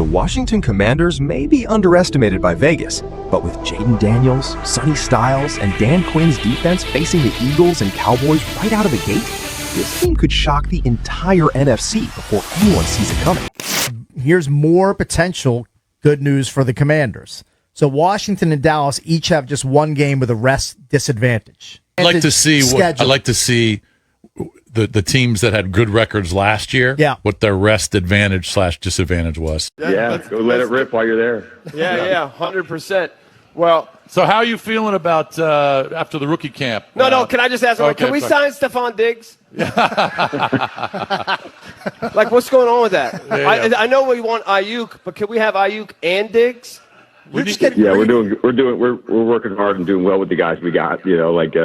The Washington Commanders may be underestimated by Vegas, but with Jaden Daniels, Sonny Styles, and Dan Quinn's defense facing the Eagles and Cowboys right out of the gate, this team could shock the entire NFC before anyone sees it coming. Here's more potential good news for the Commanders. So Washington and Dallas each have just one game with a rest disadvantage. I'd like to see the teams that had good records last year, what their rest advantage / disadvantage was. Yeah, go let it rip while you're there. Yeah, 100%. Well, so how are you feeling about after the rookie camp? No, can I just ask, can we sign Stephon Diggs? Like, what's going on with that? Yeah. I know we want Ayuk, but can we have Ayuk and Diggs? We're working hard and doing well with the guys we got. You know, like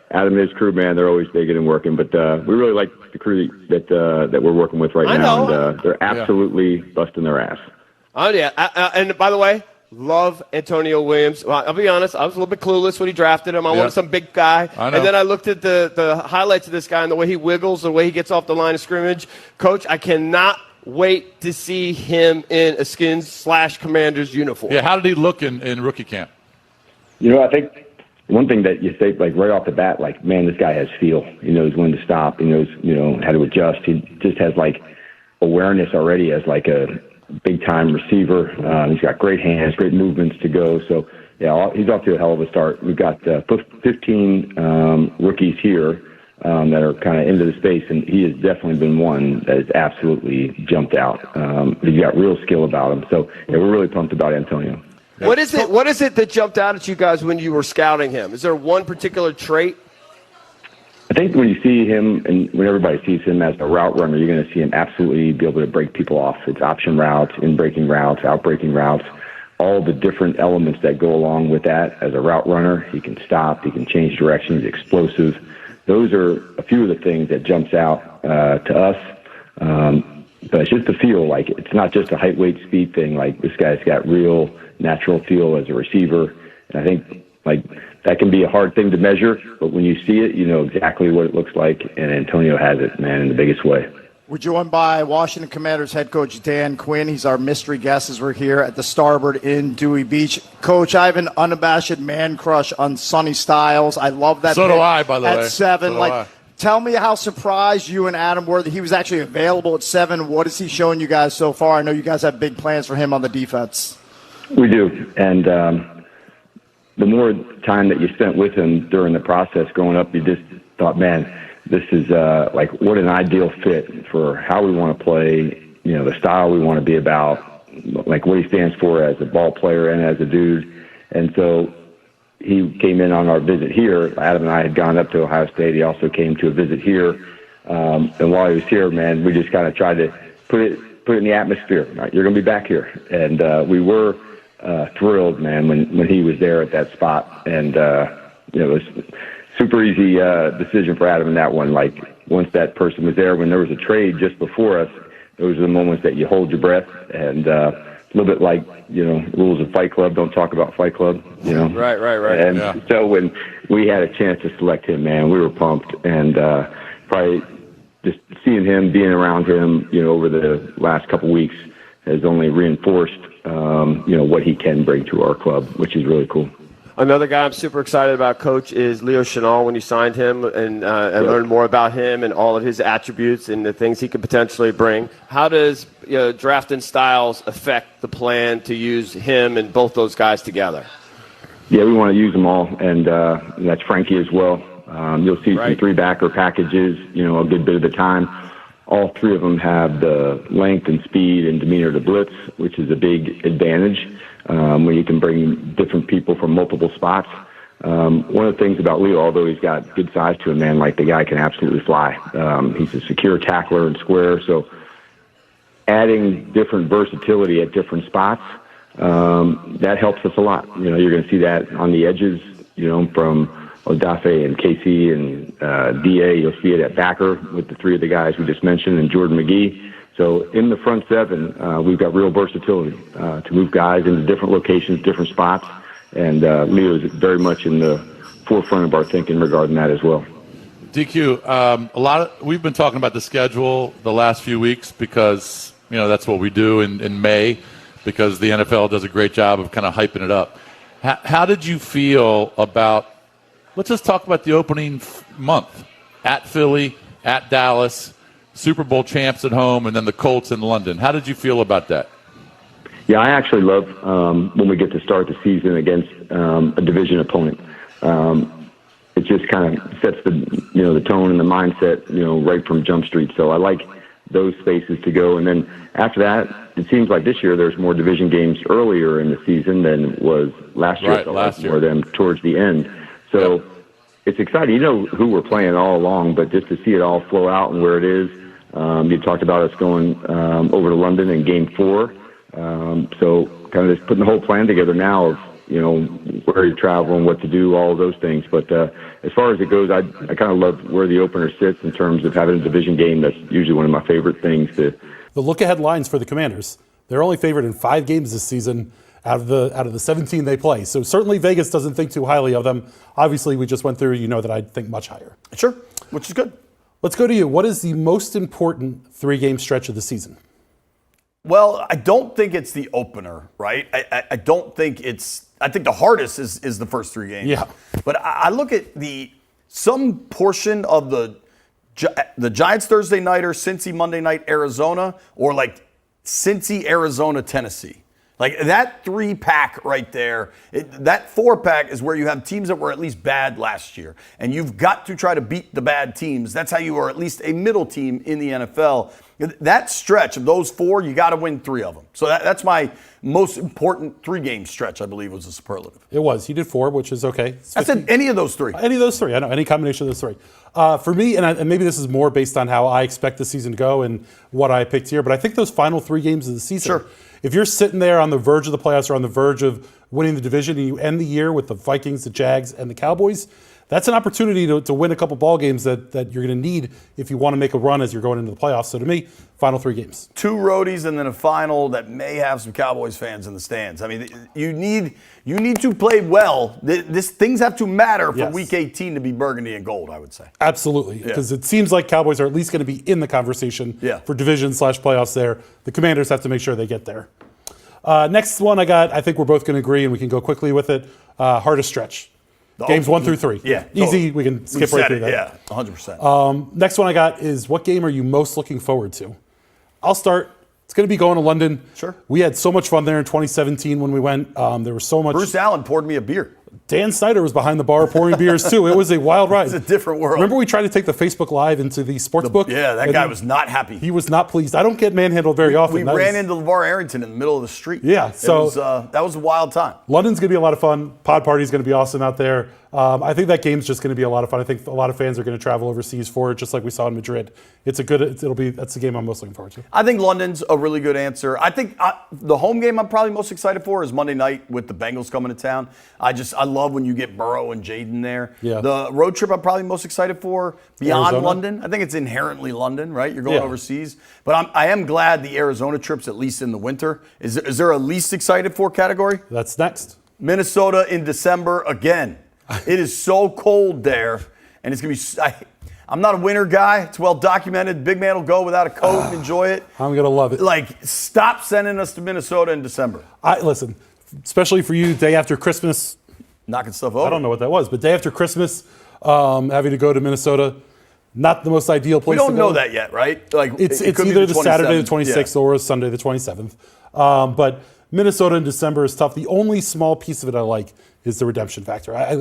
Adam and his crew, man, they're always digging and working. But we really like the crew that we're working with right now, and they're absolutely busting their ass. Oh yeah, and by the way, love Antonio Williams. Well, I'll be honest, I was a little bit clueless when he drafted him. I wanted some big guy, and then I looked at the highlights of this guy and the way he wiggles, the way he gets off the line of scrimmage. Coach, I cannot wait to see him in a Skins/Commanders uniform. Yeah, how did he look in rookie camp? You know, I think one thing that you say, like right off the bat, like, man, this guy has feel. He knows when to stop. He knows, how to adjust. He just has like awareness already as like a big-time receiver. He's got great hands, great movements to go. So, yeah, he's off to a hell of a start. We've got 15 rookies here that are kind of into the space, and he has definitely been one that has absolutely jumped out. He's got real skill about him. So, yeah, we're really pumped about Antonio. What is it that jumped out at you guys when you were scouting him? Is there one particular trait? I think when you see him and when everybody sees him as a route runner, you're going to see him absolutely be able to break people off. It's option routes, in-breaking routes, out-breaking routes, all the different elements that go along with that. As a route runner, he can stop, he can change direction, he's explosive. Those are a few of the things that jumps out to us. But it's just the feel. Like, it's not just a height, weight, speed thing. Like, this guy's got real natural feel as a receiver. And I think, like, that can be a hard thing to measure, but when you see it, you know exactly what it looks like, and Antonio has it, man, in the biggest way. We're joined by Washington Commanders head coach Dan Quinn. He's our mystery guest as we're here at the Starboard in Dewey Beach. Coach, I have an unabashed man crush on Sonny Styles. I love that. So do I, by the way. At 7. So tell me how surprised you and Adam were that he was actually available at 7. What has he shown you guys so far? I know you guys have big plans for him on the defense. We do, and the more time that you spent with him during the process growing up, you just thought, man, this is like what an ideal fit for how we want to play, the style we want to be about, like what he stands for as a ball player and as a dude. And so he came in on our visit here. Adam and I had gone up to Ohio State. He also came to a visit here. And while he was here, man, we just kind of tried to put it in the atmosphere. Right, you're going to be back here. And we were thrilled, man, when he was there at that spot. And, it was super easy decision for Adam in that one. Like, once that person was there, when there was a trade just before us, those are the moments that you hold your breath. And a little bit like, rules of Fight Club, don't talk about Fight Club, Right. And so when we had a chance to select him, man, we were pumped. And probably just seeing him, being around him, over the last couple weeks has only reinforced, what he can bring to our club, which is really cool. Another guy I'm super excited about, Coach, is Leo Chenal. When you signed him and learned more about him and all of his attributes and the things he could potentially bring, how does drafting Styles affect the plan to use him and both those guys together? Yeah, we want to use them all, and that's Frankie as well. You'll see some three-backer packages, a good bit of the time. All three of them have the length and speed and demeanor to blitz, which is a big advantage when you can bring different people from multiple spots. One of the things about Leo, although he's got good size to him, man, like the guy can absolutely fly. He's a secure tackler and square, so adding different versatility at different spots, that helps us a lot. You're going to see that on the edges, from Odafe and Casey and DA. You'll see it at backer with the three of the guys we just mentioned and Jordan McGee. So in the front 7, we've got real versatility to move guys into different locations, different spots. And Leo is very much in the forefront of our thinking regarding that as well. DQ, we've been talking about the schedule the last few weeks because, that's what we do in May. because the NFL does a great job of kind of hyping it up. How did you feel about, let's just talk about the opening month, at Philly, at Dallas, Super Bowl champs at home, and then the Colts in London. How did you feel about that? Yeah, I actually love when we get to start the season against a division opponent. It just kind of sets the tone and the mindset, right from Jump Street. So I like those spaces to go. And then after that, it seems like this year there's more division games earlier in the season than was last year. Right, last year. More them towards the end. So it's exciting. You know who we're playing all along, but just to see it all flow out and where it is. You talked about us going over to London in Game 4. So kind of just putting the whole plan together now of, where you travel and what to do, all of those things. But as far as it goes, I kind of love where the opener sits in terms of having a division game. That's usually one of my favorite things. The look-ahead lines for the Commanders, they're only favored in 5 games this season out of the 17 they play. So certainly Vegas doesn't think too highly of them. Obviously, we just went through, that I think much higher. Sure, which is good. Let's go to you. What is the most important 3-game stretch of the season? Well, I don't think it's the opener, right? I don't think I think the hardest is the first 3 games. Yeah. But I look at some portion of the Giants Thursday nighter, Cincy Monday night, Arizona, or like Cincy, Arizona, Tennessee. Like that 3-pack right there, that 4-pack is where you have teams that were at least bad last year. And you've got to try to beat the bad teams. That's how you are at least a middle team in the NFL. That stretch of those 4, you got to win 3 of them. So that's my most important 3-game stretch, I believe, was a superlative. It was. You did 4, which is okay. I said any of those 3. Any of those 3. I know. Any combination of those 3. For me, and maybe this is more based on how I expect the season to go and what I picked here, but I think those final 3 games of the season, sure. If you're sitting there on the verge of the playoffs or on the verge of winning the division and you end the year with the Vikings, the Jags, and the Cowboys, that's an opportunity to win a couple ball games that you're going to need if you want to make a run as you're going into the playoffs. So to me, final 3 games. 2 roadies and then a final that may have some Cowboys fans in the stands. I mean, you need to play well. Things have to matter for Week 18 to be burgundy and gold, I would say. Absolutely, because it seems like Cowboys are at least going to be in the conversation for division/playoffs there. The Commanders have to make sure they get there. Next one I think we're both going to agree, and we can go quickly with it. Hardest stretch. Games 1 through 3. Yeah. Easy. Totally. We can skip right through that. Yeah, 100%. Next one I got is, what game are you most looking forward to? I'll start. It's going to be going to London. Sure. We had so much fun there in 2017 when we went. There was so much. Bruce Allen poured me a beer. Dan Snyder was behind the bar pouring beers too. It was a wild ride. It's a different world. Remember we tried to take the Facebook Live into the sports book? Yeah, that guy was not happy. He was not pleased. I don't get manhandled very often. We ran into LeVar Arrington in the middle of the street. Yeah, so that was a wild time. London's going to be a lot of fun. Pod Party's going to be awesome out there. I think that game's just going to be a lot of fun. I think a lot of fans are going to travel overseas for it, just like we saw in Madrid. That's the game I'm most looking forward to. I think London's a really good answer. I think the home game I'm probably most excited for is Monday night with the Bengals coming to town. I love when you get Burrow and Jaden there. Yeah. The road trip I'm probably most excited for beyond Arizona? London. I think it's inherently London, right? You're going overseas. But I am glad the Arizona trip's at least in the winter. Is there a least excited for category? That's next. Minnesota in December again. It is so cold there, and it's going to be I'm not a winter guy. It's well documented. Big man will go without a coat and enjoy it. I'm going to love it. Like, stop sending us to Minnesota in December. Listen, especially for you, day after Christmas. Knocking stuff over. I don't know what that was, but day after Christmas, having to go to Minnesota, not the most ideal place to go. We don't know that yet, right? Like It's either the Saturday the 26th or Sunday the 27th. But Minnesota in December is tough. The only small piece of it I like is the redemption factor. I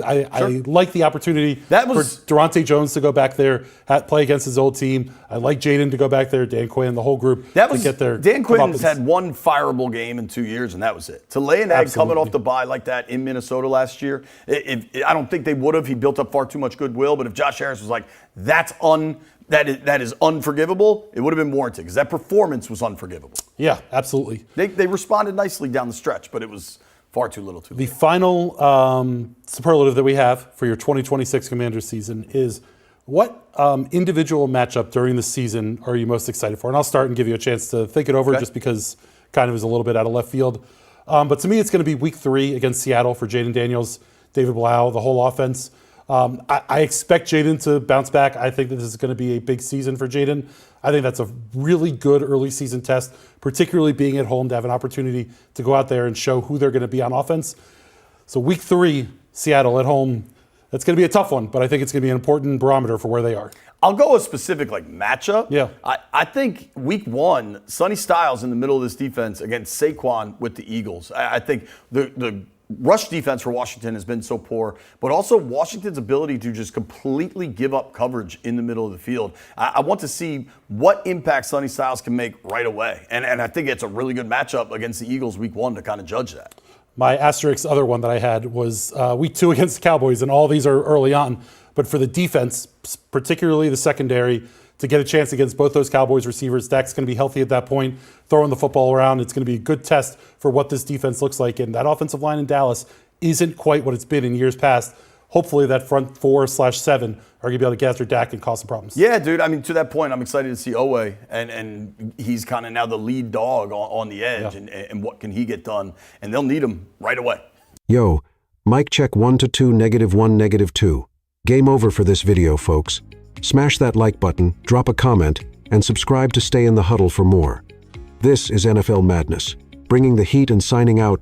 like the opportunity for Durante Jones to go back there, play against his old team. I like Jaden to go back there, Dan Quinn, the whole group to get there. Dan Quinn's had one fireable game in 2 years, and that was it. To lay an egg coming off the bye like that in Minnesota last year, I don't think they would have. He built up far too much goodwill. But if Josh Harris was like, that is unforgivable, it would have been warranted because that performance was unforgivable. Yeah, absolutely. They responded nicely down the stretch, but it was far too little too late. The final superlative that we have for your 2026 Commanders season is, what individual matchup during the season are you most excited for? And I'll start and give you a chance to think it over just because kind of is a little bit out of left field. But to me, it's going to be Week 3 against Seattle for Jaden Daniels, David Blau, the whole offense. I expect Jaden to bounce back. I think that this is going to be a big season for Jaden. I think that's a really good early season test, particularly being at home to have an opportunity to go out there and show who they're going to be on offense. So week 3, Seattle at home, that's going to be a tough one, but I think it's going to be an important barometer for where they are. I'll go a specific matchup. Yeah. I think week 1, Sonny Styles in the middle of this defense against Saquon with the Eagles. I think the rush defense for Washington has been so poor, but also Washington's ability to just completely give up coverage in the middle of the field. I want to see what impact Sonny Styles can make right away. And I think it's a really good matchup against the Eagles week 1 to kind of judge that. My asterisk other one that I had was week 2 against the Cowboys, and all these are early on. But for the defense, particularly the secondary, to get a chance against both those Cowboys receivers, Dak's going to be healthy at that point, throwing the football around. It's going to be a good test for what this defense looks like. And that offensive line in Dallas isn't quite what it's been in years past. Hopefully that front 4/7 are going to be able to get after Dak and cause some problems. Yeah, dude. I mean, to that point, I'm excited to see Owe, and he's kind of now the lead dog on the edge, and what can he get done? And they'll need him right away. Yo, mic check 1 to 2, -1, -2. Game over for this video, folks. Smash that like button, drop a comment, and subscribe to stay in the huddle for more. This is NFL Madness, bringing the heat and signing out.